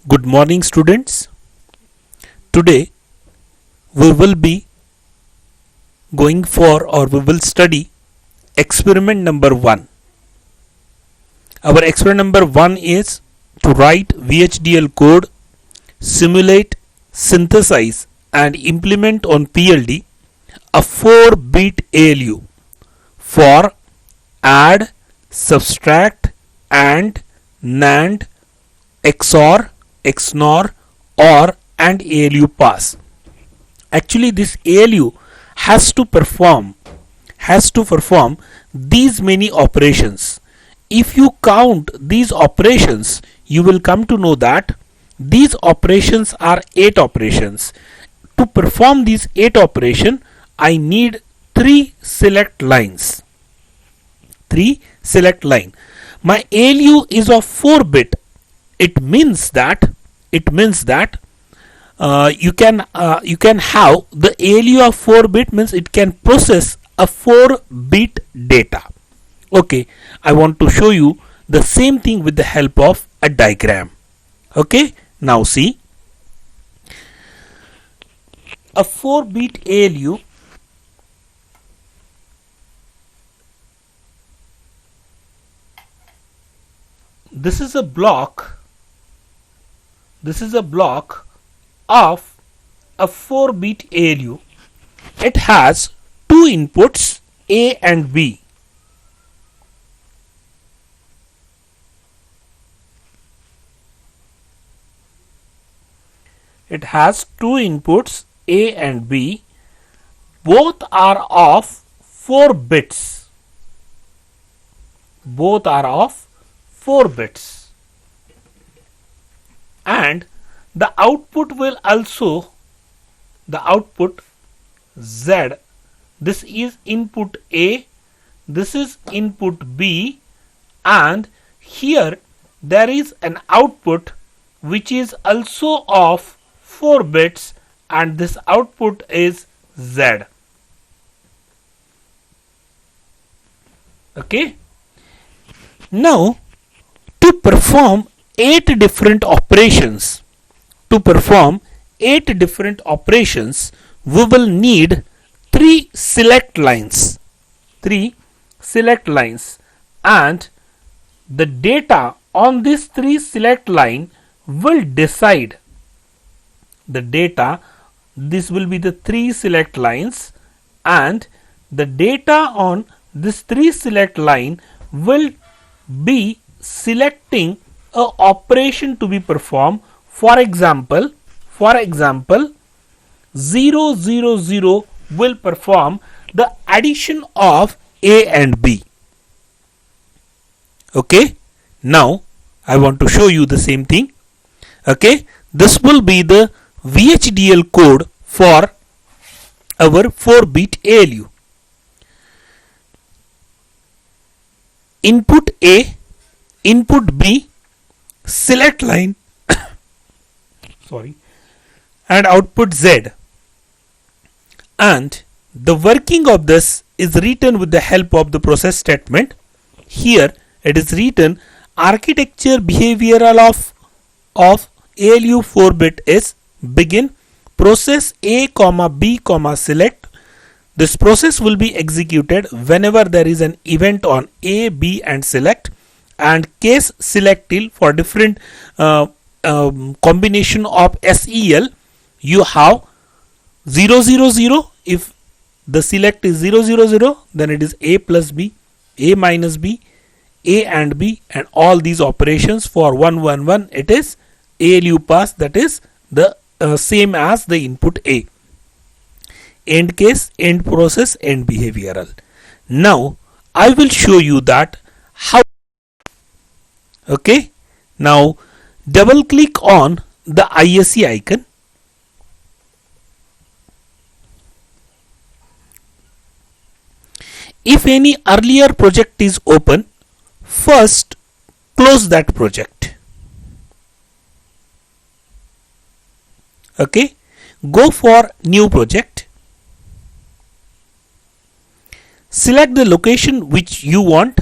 Good morning, students. Today we will be going for or we will study experiment number 1. Our experiment number 1 is to write VHDL code, simulate, synthesize and implement on PLD a 4-bit ALU for add, subtract and NAND, XOR, XNOR, OR and ALU pass. Actually, this ALU has to perform these many operations. If you count these operations, you will come to know that these operations are 8 operations. To perform these 8 operations, I need 3 select lines. 3 select line. My ALU is of 4-bit. It means that you can have the ALU of 4-bit means it can process a 4-bit data. Okay, I want to show you the same thing with the help of a diagram. Okay, now see, a 4-bit ALU this is a block of a 4-bit ALU. It has 2 inputs A and B. It has 2 inputs A and B. Both are of 4 bits. Both are of 4 bits. And the output will also, the output Z, this is input A, this is input B, and here there is an output which is also of 4 bits and this output is Z. Okay. Now to perform 8 different operations, we will need 3 select lines. And the data on this 3 select line will decide the data. This will be the 3 select lines and the data on this 3 select line will be selecting a operation to be performed. For example 000 will perform the addition of A and B. Okay, now I want to show you the same thing. Okay, this will be the VHDL code for our 4-bit ALU. Input A, input B, select line and output Z, and the working of this is written with the help of the process statement. Here it is written architecture behavioral of ALU 4-bit is begin process A, B, select. This process will be executed whenever there is an event on A, B and select, and case select till for different combination of SEL. You have 000. If the select is 000, then it is A plus B, A minus B, A and B, and all these operations. For 111, it is ALU pass, that is the same as the input A. End case, end process, end behavioral. Now I will show you that how. Okay, now double click on the ISE icon. If any earlier project is open, first close that project. Okay, go for new project. Select the location which you want.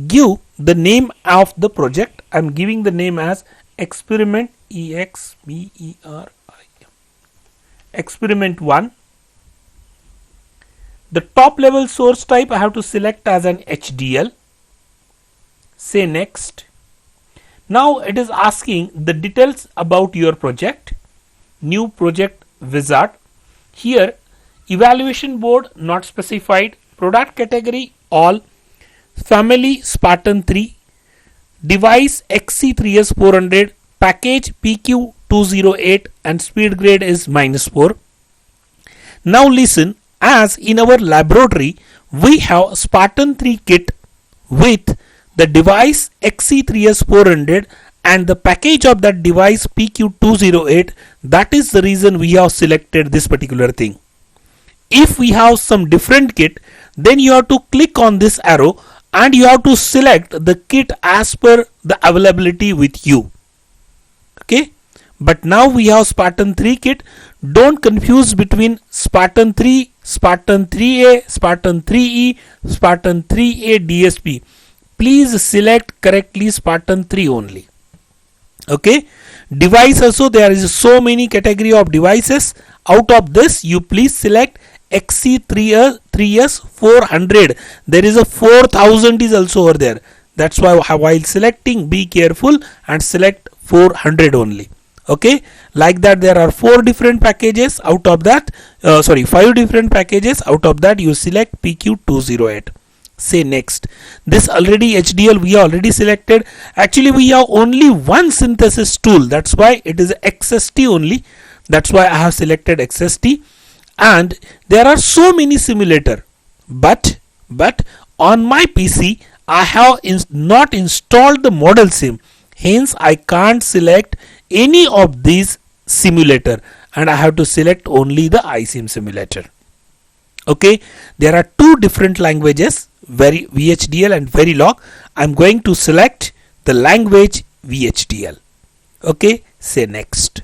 Give the name of the project. I am giving the name as experiment EXPERI. Experiment 1. The top level source type I have to select as an HDL. Say next. Now it is asking the details about your project. New project wizard. Here evaluation board not specified. Product category all. Family Spartan 3. Device XC3S400. Package PQ208 and speed grade is -4. Now listen, as in our laboratory we have Spartan 3 kit with the device XC3S400 and the package of that device PQ208. That is the reason we have selected this particular thing. If we have some different kit, then you have to click on this arrow and you have to select the kit as per the availability with you. Okay, but now we have Spartan 3 kit. Don't confuse between Spartan 3, Spartan 3A, Spartan 3E, Spartan 3A DSP. Please select correctly Spartan 3 only. Okay, device also there is so many category of devices. Out of this you please select XC3S400. There is a 4000 is also over there. That's why while selecting be careful and select 400 only. Okay, like that there are 4 different packages. Out of that 5 different packages. Out of that you select PQ208. Say next. This already HDL we already selected. Actually we have only one synthesis tool, that's why it is XST only. That's why I have selected XST. And there are so many simulator, but on my PC I have not installed the model sim, hence I can't select any of these simulator and I have to select only the iSIM simulator. Okay, there are 2 different languages, VHDL and Verilog. I'm going to select the language VHDL. Okay, say next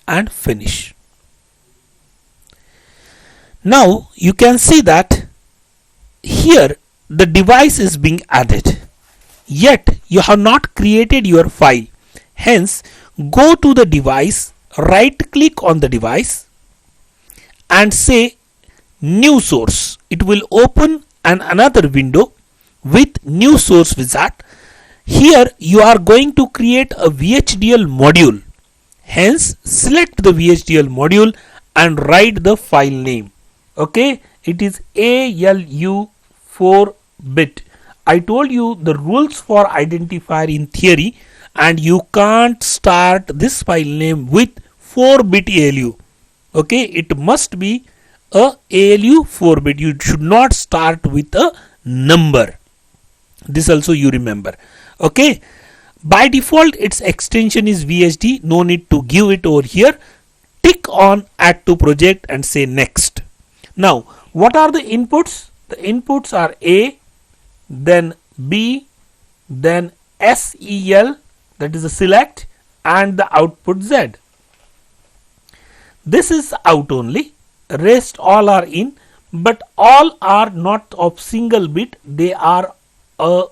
and finish. Now you can see that here the device is being added, yet you have not created your file. Hence go to the device, right click on the device and say new source. It will open another window with new source wizard. Here you are going to create a VHDL module. Hence select the VHDL module and write the file name. Okay, it is ALU 4-bit. I told you the rules for identifier in theory, and you can't start this file name with 4-bit ALU. Okay, it must be a ALU 4-bit. You should not start with a number. This also you remember. Okay, by default its extension is VHD. No need to give it over here. Tick on add to project and say next. Now what are the inputs? The inputs are A, then B, then SEL, that is a select, and the output Z. This is out only, rest all are in, but all are not of single bit, they are a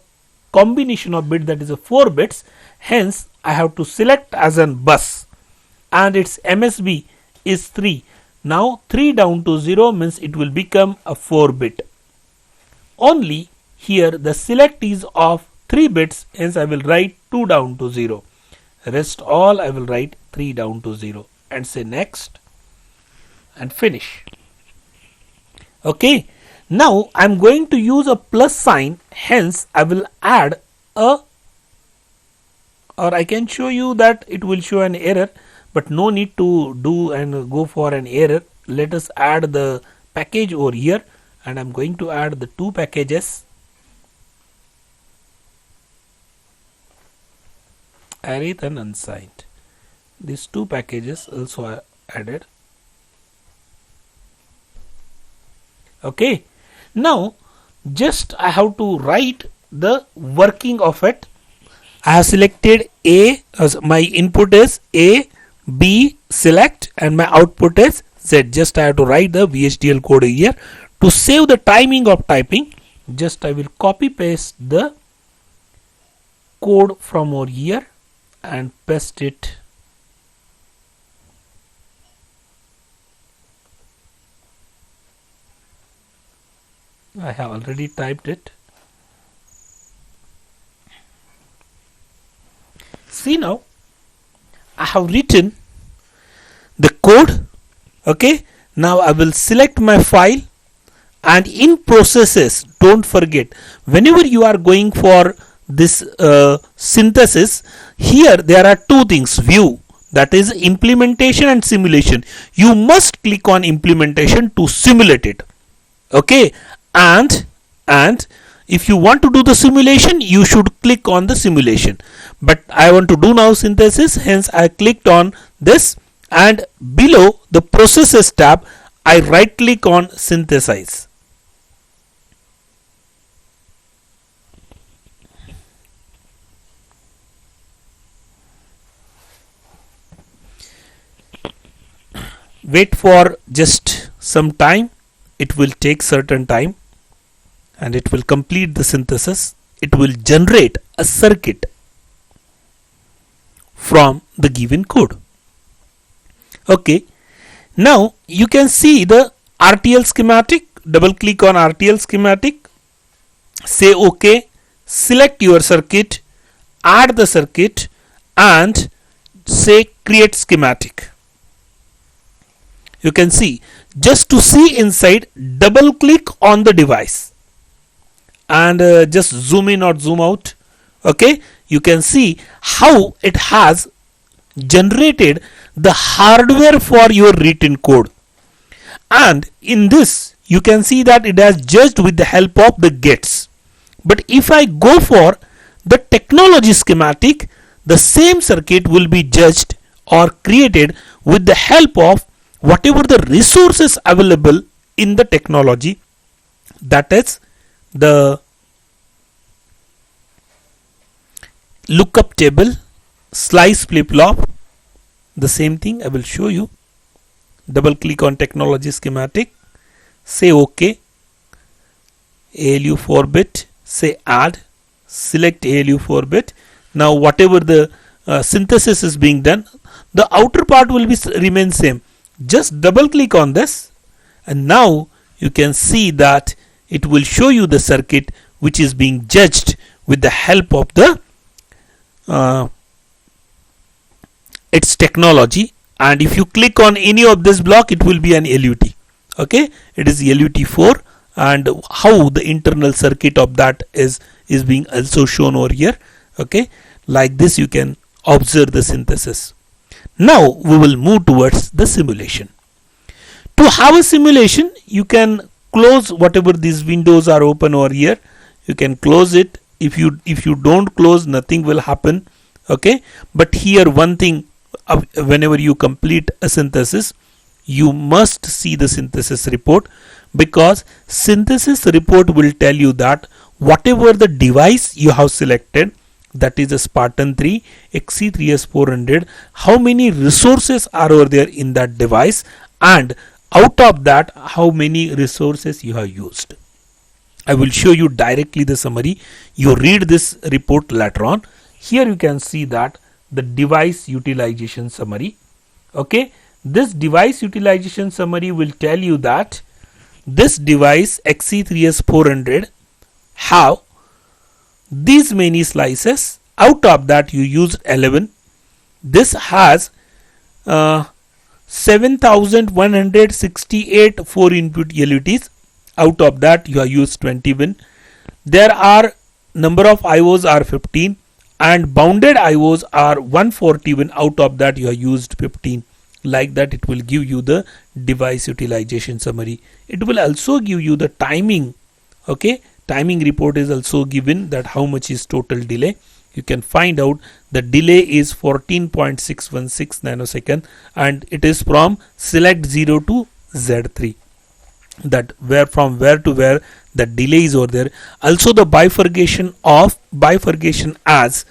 combination of bit, that is a 4 bits. Hence I have to select as an bus and its MSB is 3. Now 3 down to 0 means it will become a 4-bit. Only here the select is of 3 bits, hence I will write 2 down to 0. Rest all I will write 3 down to 0 and say next and finish. Okay, now I am going to use a plus sign, hence I will add a, or I can show you that it will show an error, but no need to do and go for an error. Let us add the package over here, and I'm going to add the 2 packages. Arith and unsigned. These 2 packages also are added. Okay, now just I have to write the working of it. I have selected A as my input is A, B, select, and my output is Z. Just I have to write the VHDL code here. To save the timing of typing, just I will copy paste the code from over here and paste it. I have already typed it. See now, I have written the code. Okay, now I will select my file, and in processes, don't forget, whenever you are going for this synthesis, here there are two things: view, that is implementation, and simulation. You must click on implementation to simulate it. Okay, and if you want to do the simulation, you should click on the simulation, but I want to do now synthesis, hence I clicked on this, and below the processes tab I right click on synthesize. Wait for just some time, it will take certain time, and it will complete the synthesis. It will generate a circuit from the given code. Okay, now you can see the RTL schematic. Double click on RTL schematic, say OK, select your circuit, add the circuit, and say create schematic. You can see, just to see inside, double click on the device and just zoom in or zoom out. Okay, you can see how it has generated the hardware for your written code, and in this you can see that it has judged with the help of the gets. But if I go for the technology schematic, the same circuit will be judged or created with the help of whatever the resources available in the technology, that is the lookup table, slice flip-flop. The same thing I will show you. Double click on technology schematic, say OK, ALU 4-bit, say add, select ALU 4-bit. Now whatever the synthesis is being done, the outer part will be remain same. Just double click on this, and now you can see that it will show you the circuit which is being judged with the help of the its technology. And if you click on any of this block, it will be an LUT. Okay, it is LUT 4, and how the internal circuit of that is being also shown over here. Okay, like this you can observe the synthesis. Now we will move towards the simulation. To have a simulation, you can close whatever these windows are open over here. You can close it. If you don't close, nothing will happen. Okay, but here one thing, whenever you complete a synthesis, you must see the synthesis report, because synthesis report will tell you that whatever the device you have selected, that is a Spartan 3 XC3S400, how many resources are over there in that device, and out of that how many resources you have used. I will show you directly the summary. You read this report later on. Here you can see that the device utilization summary. Okay, this device utilization summary will tell you that this device XC3S400 have these many slices. Out of that you used 11. This has 7168 4 input LUTs. Out of that you have used 21. There are number of IOs are 15, and bounded IOs are 141. Out of that you have used 15. Like that it will give you the device utilization summary. It will also give you the timing. Okay, timing report is also given, that how much is total delay. You can find out the delay is 14.616 nanosecond, and it is from select 0 to Z3, that where from where to where the delay is over there. Also the bifurcation as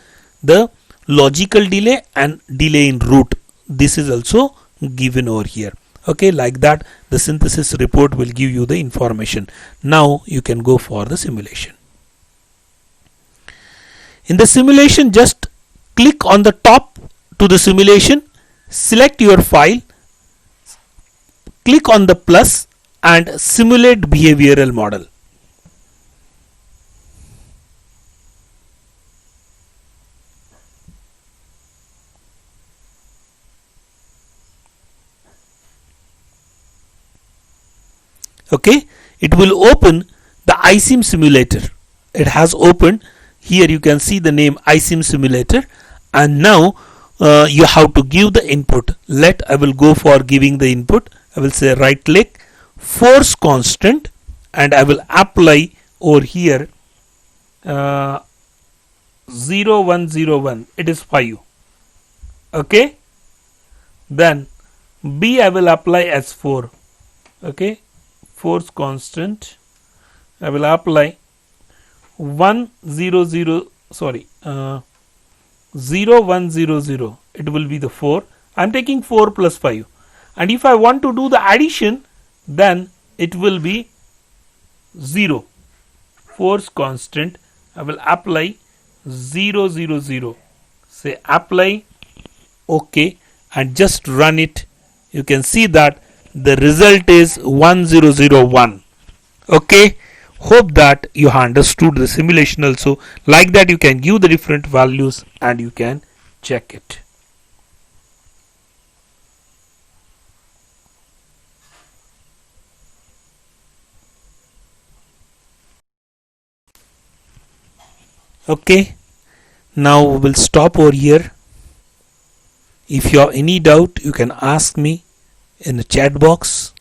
the logical delay and delay in root, this is also given over here. Okay, like that the synthesis report will give you the information. Now you can go for the simulation. In the simulation, just click on the top to the simulation, select your file, click on the plus and simulate behavioral model. Okay, it will open the iSIM simulator. It has opened. Here you can see the name iSIM simulator, and now you have to give the input. I will go for giving the input. I will say right click, force constant, and I will apply over here 0101. It is 5. Okay, then B I will apply as 4. Okay, force constant, I will apply 0100. 0100. It will be the 4. I am taking 4 plus 5, and if I want to do the addition, then it will be 0. Force constant, I will apply 000. Say apply, OK, and just run it. You can see that the result is 1001. Okay, hope that you have understood the simulation also. Like that, you can give the different values and you can check it. Okay, now we will stop over here. If you have any doubt, you can ask me in the chat box,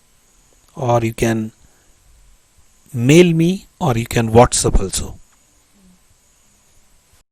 or you can mail me, or you can WhatsApp also.